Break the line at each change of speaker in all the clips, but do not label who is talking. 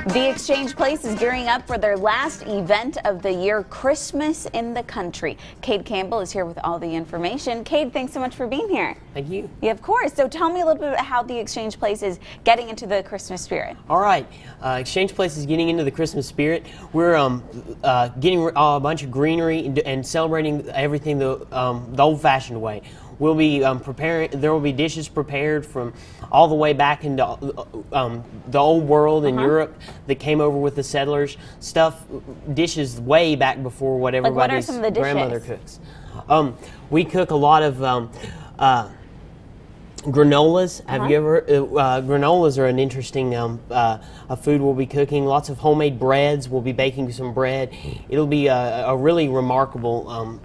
The Exchange Place is gearing up for their last event of the year, Christmas in the Country. Cade Campbell is here with all the information. Cade, thanks so much for being here.
Thank you.
Yeah, of course. So tell me a little bit about how the Exchange Place is getting into the Christmas spirit.
All right. Exchange Place is getting into the Christmas spirit. We're getting a bunch of greenery and celebrating everything the old-fashioned way. We'll be preparing. There will be dishes prepared from all the way back into the old world in Europe that came over with the settlers. Dishes way back before what everybody's grandmother cooks. We cook a lot of granolas. Have you ever? Granolas are an interesting a food we'll be cooking. Lots of homemade breads. We'll be baking some bread. It'll be a really remarkable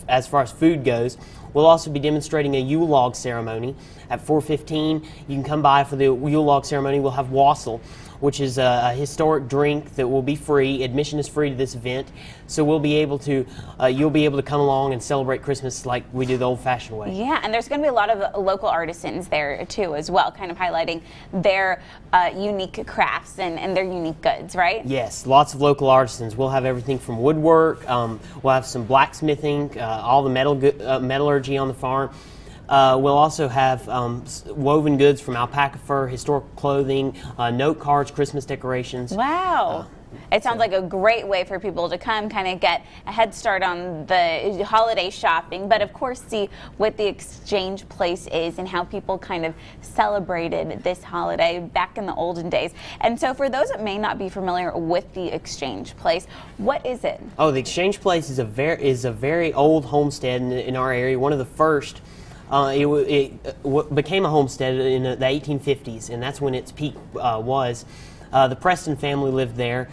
as far as food goes. We'll also be demonstrating a Yule log ceremony at 4:15. You can come by for the Yule log ceremony. We'll have wassail, which is a historic drink that will be free. Admission is free to this event, so we'll be able to, you'll be able to come along and celebrate Christmas like we do the old-fashioned way.
Yeah, and there's going to be a lot of local artisans there too, as well, kind of highlighting their unique crafts and their unique goods, right?
Yes, lots of local artisans. We'll have everything from woodwork. We'll have some blacksmithing, all the metallurgy on the farm. We'll also have woven goods from alpaca fur, historical clothing, note cards, Christmas decorations.
Wow. It sounds like a great way for people to come kind of get a head start on the holiday shopping, but of course see what the Exchange Place is and how people kind of celebrated this holiday back in the olden days. And so for those that may not be familiar with the Exchange Place, what is it? Oh,
the Exchange Place is a very old homestead in our area, one of the first. It became a homestead in the 1850s, and that's when its peak was. The Preston family lived there,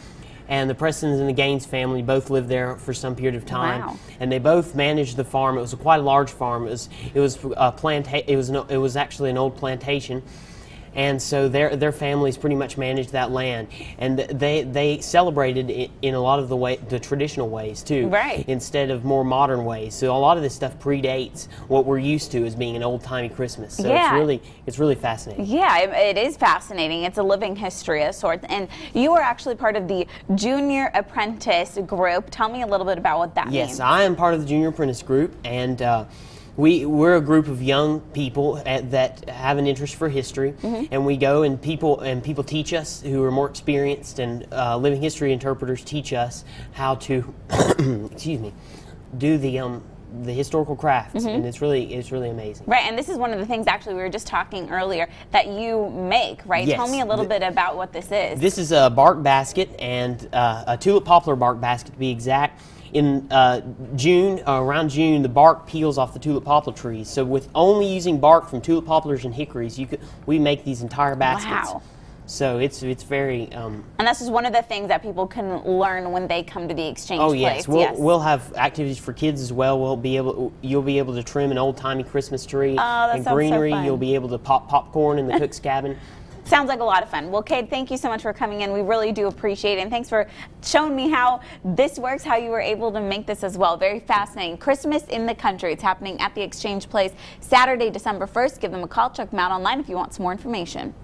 and the Prestons and the Gaines family both lived there for some period of time.
Wow.
And they both managed the farm. It was quite a large farm. It was actually an old plantation. And so their families pretty much managed that land, and they celebrated it in a lot of the traditional ways too,
right?
Instead of more modern ways. So a lot of this stuff predates what we're used to as being an old-timey Christmas. So
yeah.
it's really fascinating.
Yeah, it is fascinating. It's a living history of sorts. And you are actually part of the Junior Apprentice group. Tell me a little bit about what that means.
Yes, I am part of the Junior Apprentice group, and we're a group of young people that have an interest for history, and we go and people teach us who are more experienced, and living history interpreters teach us how to excuse me, do the historical crafts, and it's really amazing.
Right, and this is one of the things actually we were just talking earlier that you make, right?
Yes.
Tell me a little bit about what this is.
This is a bark basket, and a tulip poplar bark basket to be exact. In around June, the bark peels off the tulip poplar trees. So with only using bark from tulip poplars and hickories, we make these entire baskets.
Wow.
So it's very.
And this is one of the things that people can learn when they come to the Exchange
Place. Yes,
yes.
We'll have activities for kids as well. You'll be able to trim an old-timey Christmas tree and greenery.
So fun.
You'll be able to pop popcorn in the cook's cabin.
Sounds like a lot of fun. Well, Cade, thank you so much for coming in. We really do appreciate it. And thanks for showing me how this works, how you were able to make this as well. Very fascinating. Christmas in the Country. It's happening at the Exchange Place Saturday, December 1st. Give them a call. Check them out online if you want some more information.